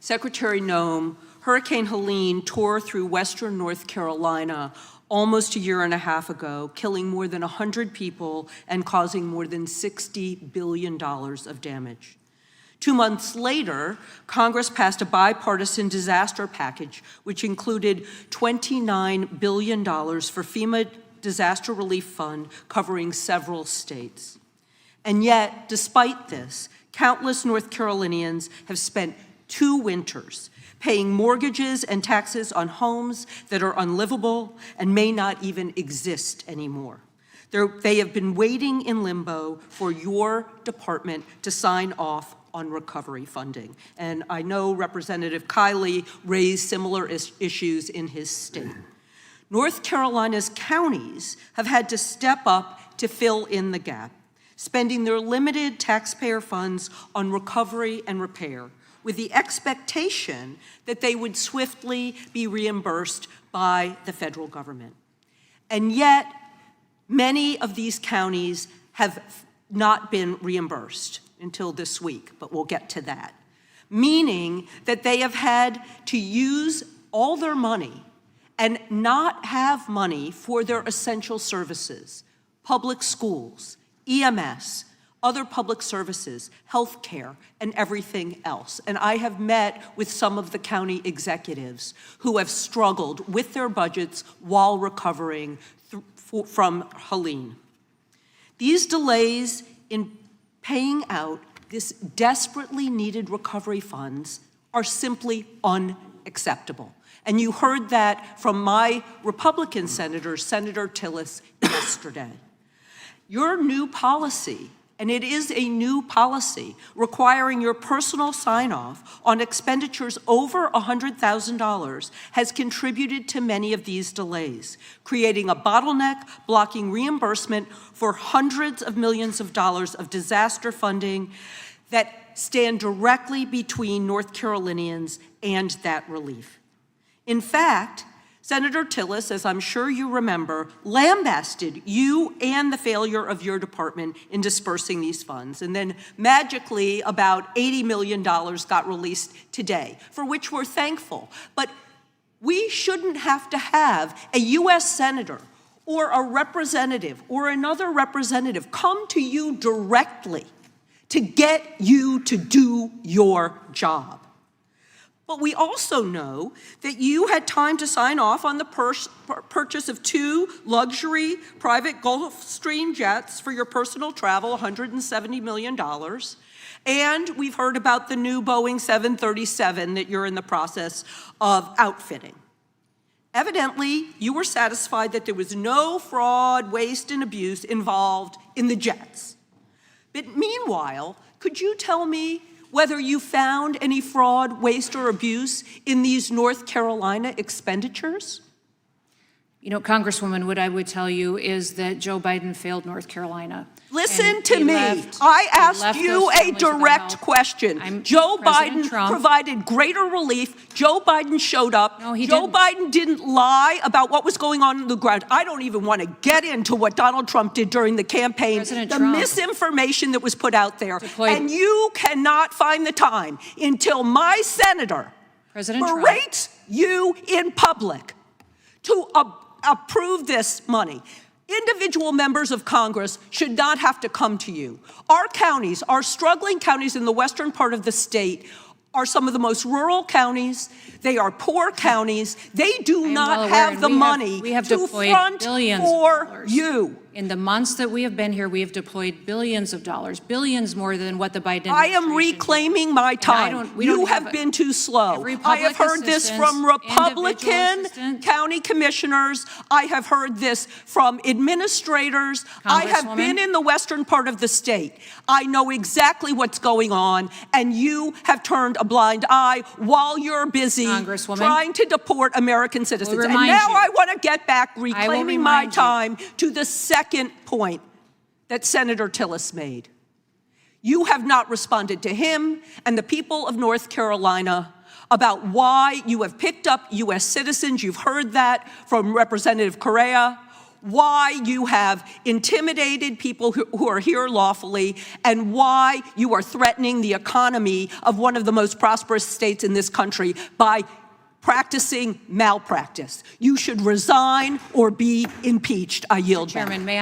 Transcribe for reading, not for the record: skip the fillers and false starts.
Secretary Noem, Hurricane Helene tore through western North Carolina almost a year and a half ago, killing more than 100 people and causing more than $60 billion of damage. 2 months later, Congress passed a bipartisan disaster package, which included $29 billion for FEMA Disaster Relief Fund covering several states. And yet, despite this, countless North Carolinians have spent 2 winters paying mortgages and taxes on homes that are unlivable and may not even exist anymore. They have been waiting in limbo for your department to sign off on recovery funding. And I know Representative Kiley raised similar issues in his state. North Carolina's counties have had to step up to fill in the gap, spending their limited taxpayer funds on recovery and repair, with the expectation that they would swiftly be reimbursed by the federal government. And yet, many of these counties have not been reimbursed until this week, but we'll get to that. Meaning that they have had to use all their money and not have money for their essential services, public schools, EMS, other public services, healthcare, and everything else. And I have met with some of the county executives who have struggled with their budgets while recovering from Helene. These delays in paying out this desperately needed recovery funds are simply unacceptable. And you heard that from my Republican senator, Senator Tillis, yesterday. Your new policy, and it is a new policy, requiring your personal sign-off on expenditures over $100,000 has contributed to many of these delays, creating a bottleneck, blocking reimbursement for hundreds of millions of dollars of disaster funding that stand directly between North Carolinians and that relief. In fact, Senator Tillis, as I'm sure you remember, lambasted you and the failure of your department in dispersing these funds. And then magically, about $80 million got released today, for which we're thankful. But we shouldn't have to have a U.S. senator or a representative or another representative come to you directly to get you to do your job. But we also know that you had time to sign off on the purchase of 2 luxury private Gulfstream jets for your personal travel, $170 million. And we've heard about the new Boeing 737 that you're in the process of outfitting. Evidently, you were satisfied that there was no fraud, waste, and abuse involved in the jets. But meanwhile, could you tell me whether you found any fraud, waste, or abuse in these North Carolina expenditures? You know, Congresswoman, what I would tell you is that Joe Biden failed North Carolina. Listen to me. I asked you a direct question. Joe Biden provided greater relief. Joe Biden showed up. No, he Joe didn't. Biden didn't lie about what was going on the ground. I don't even want to get into what Donald Trump did during the campaign, the misinformation that was put out there. And you cannot find the time until my senator berates you in public to approve this money. Individual members of Congress should not have to come to you. Our counties, our struggling counties in the western part of the state, are some of the most rural counties. They are poor counties. They do not have the money to front for you. In the months that we have been here, we have deployed billions of dollars, billions more than what the Biden administration I am reclaiming my time. You have been too slow. I have heard this from Republican county commissioners. I have heard this from administrators. I have been in the western part of the state. I know exactly what's going on, and you have turned a blind eye while you're busy trying to deport American citizens. And now I want to get back, reclaiming my time, to the second point that Senator Tillis made. You have not responded to him and the people of North Carolina about why you have picked up U.S. citizens. You've heard that from Representative Correa. why you have intimidated people who are here lawfully, and why you are threatening the economy of one of the most prosperous states in this country by practicing malpractice. You should resign or be impeached. I yield back. Chairman, may I